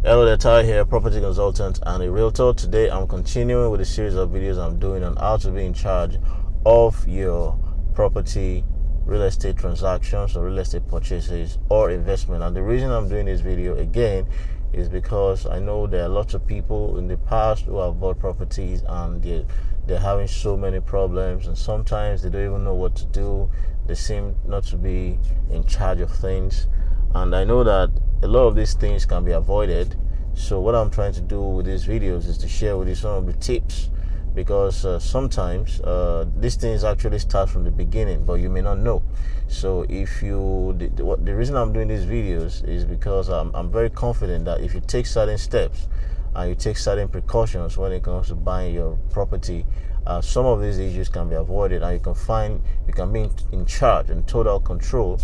Hello there, Ty here, property consultant and a realtor. Today I'm continuing with a series of videos I'm doing on how to be in charge of your property real estate transactions or real estate purchases or investment. And the reason I'm doing this video again is because I know there are lots of people in the past who have bought properties and they're having so many problems, and sometimes they don't even know what to do. They seem not to be in charge of things, and I know that a lot of these things can be avoided. So what I'm trying to do with these videos is to share with you some of the tips, because sometimes these things actually start from the beginning, but you may not know. So if you the reason I'm doing these videos is because I'm very confident that if you take certain steps and you take certain precautions when it comes to buying your property, some of these issues can be avoided, and you can be in charge and total control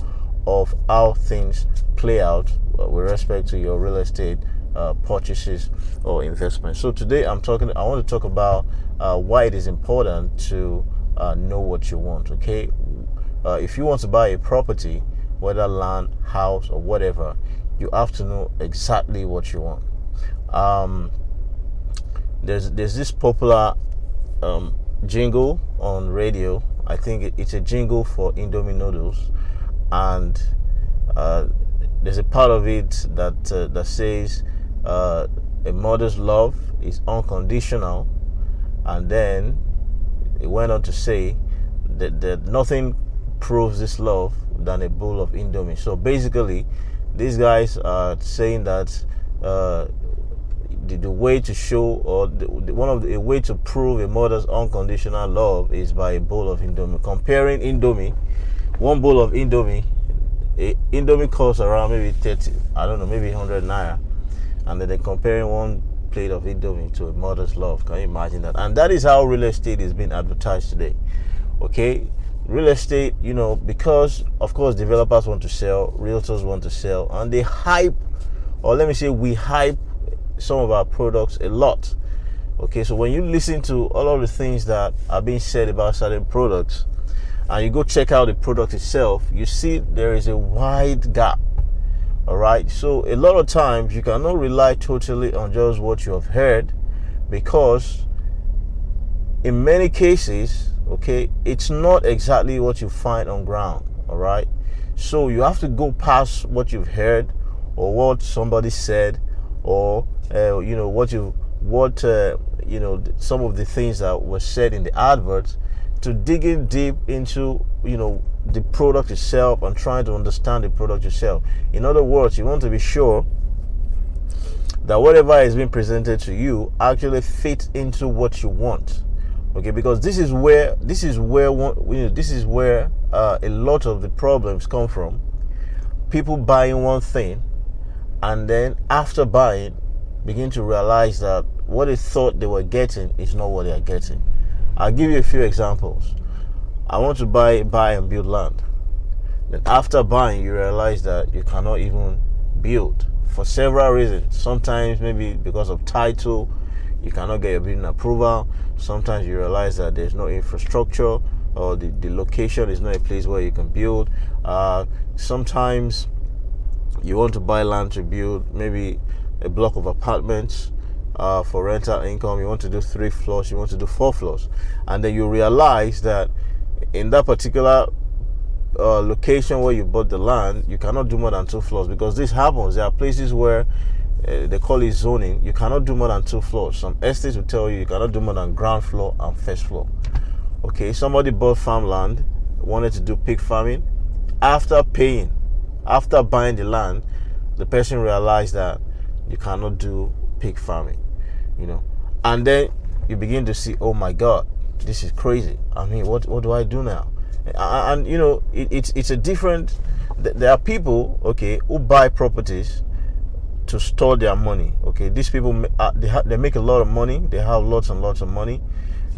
of how things play out with respect to your real estate purchases or investments. So today I want to talk about why it is important to know what you want. Okay, if you want to buy a property, whether land, house, or whatever, you have to know exactly what you want. There's this popular jingle on radio. I think it's a jingle for Indomie noodles, and there's a part of it that says a mother's love is unconditional, and then it went on to say that nothing proves this love than a bowl of Indomie. So basically, these guys are saying that the way to show, or a way to prove a mother's unconditional love is by a bowl of Indomie. Comparing Indomie, one bowl of Indomie costs around maybe 30, I don't know, maybe 100 naira, and then they're comparing one plate of Indomie to a mother's love. Can you imagine that? And that is how real estate is being advertised today. Okay, real estate, because of course developers want to sell, realtors want to sell, and they hype, or let me say we hype some of our products a lot. Okay, so when you listen to all of the things that are being said about certain products, and you go check out the product itself, you see there is a wide gap. All right, so a lot of times you cannot rely totally on just what you have heard, because in many cases, okay, it's not exactly what you find on ground. All right, so you have to go past what you've heard or what somebody said, or some of the things that were said in the adverts, to digging deep into the product itself and trying to understand the product yourself. In other words, you want to be sure that whatever is being presented to you actually fits into what you want. Okay, because this is where a lot of the problems come from. People buying one thing, and then after buying, begin to realize that what they thought they were getting is not what they are getting. I'll give you a few examples. I want to buy and build land. Then after buying, you realize that you cannot even build for several reasons. Sometimes maybe because of title, you cannot get your building approval. Sometimes you realize that there's no infrastructure, or the location is not a place where you can build. Sometimes you want to buy land to build maybe a block of apartments for rental income. You want to do 3 floors, you want to do 4 floors, and then you realize that in that particular location where you bought the land, you cannot do more than 2 floors, because this happens. There are places where they call it zoning. You cannot do more than 2 floors. Some estates will tell you cannot do more than ground floor and first floor. Okay, somebody bought farmland, wanted to do pig farming. After buying the land, the person realized that you cannot do pig farming, and then you begin to see, oh my God, this is crazy. I mean, what do I do now? And it's a different. There are people, okay, who buy properties to store their money. Okay, these people they make a lot of money. They have lots and lots of money.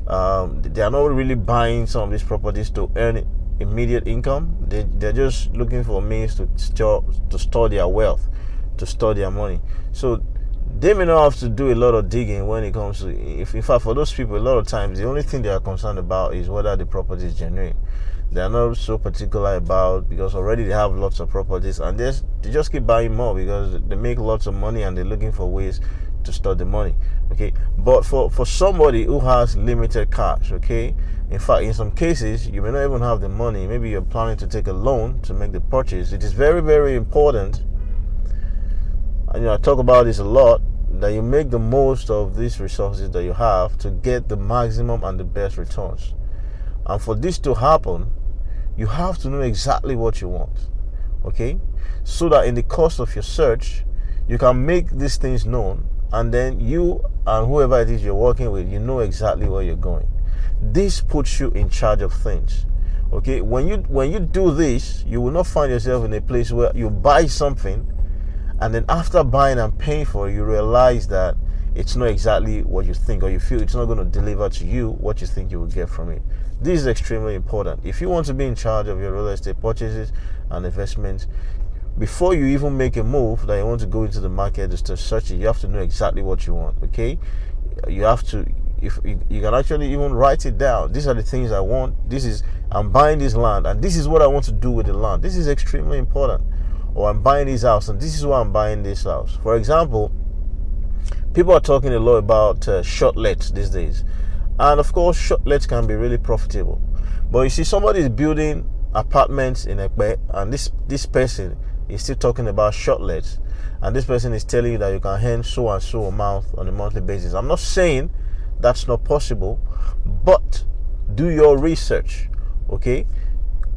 They are not really buying some of these properties to earn immediate income. They're just looking for means to store their wealth, to store their money. So they may not have to do a lot of digging when it comes to, in fact, for those people, a lot of times the only thing they are concerned about is whether the property is genuine. they are not so particular about, because already they have lots of properties, and they just keep buying more because they make lots of money and they're looking for ways to store the money. Okay, but for somebody who has limited cash, okay, in fact, in some cases you may not even have the money, maybe you're planning to take a loan to make the purchase, it is very, very important, and I talk about this a lot, that you make the most of these resources that you have to get the maximum and the best returns. And for this to happen, you have to know exactly what you want, okay, so that in the course of your search you can make these things known, and then you and whoever it is you're working with, you know exactly where you're going. This puts you in charge of things, okay. When you do this, you will not find yourself in a place where you buy something and then after buying and paying for it, you realize that it's not exactly what you think, or you feel it's not going to deliver to you what you think you will get from it. This is extremely important. If you want to be in charge of your real estate purchases and investments, before you even make a move that you want to go into the market to start searching, you have to know exactly what you want, okay? You have to, if you can actually even write it down. These are the things I want. I'm buying this land and this is what I want to do with the land. This is extremely important. Or I'm buying this house and this is why I'm buying this house. For example, people are talking a lot about short lets these days. And of course, short lets can be really profitable. But you see, somebody is building apartments in Ekpe, and this person is still talking about short lets. And this person is telling you that you can earn so and so amount on a monthly basis. I'm not saying that's not possible, but do your research, okay?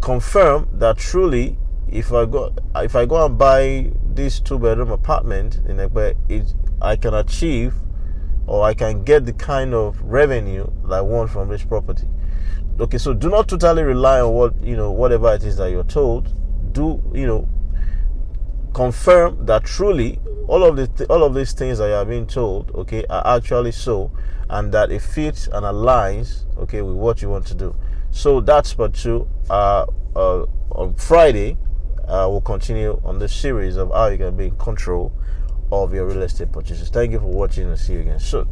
Confirm that truly, if I go and buy this 2-bedroom apartment in Ekpe, I can achieve, or I can get the kind of revenue that I want from this property. Okay, so do not totally rely on whatever it is that you're told. Confirm that truly all of these things that you are being told, okay, are actually so, and that it fits and aligns, okay, with what you want to do. So that's part 2. On Friday, we'll continue on this series of how you can be in control of your real estate purchases. Thank you for watching, and see you again soon.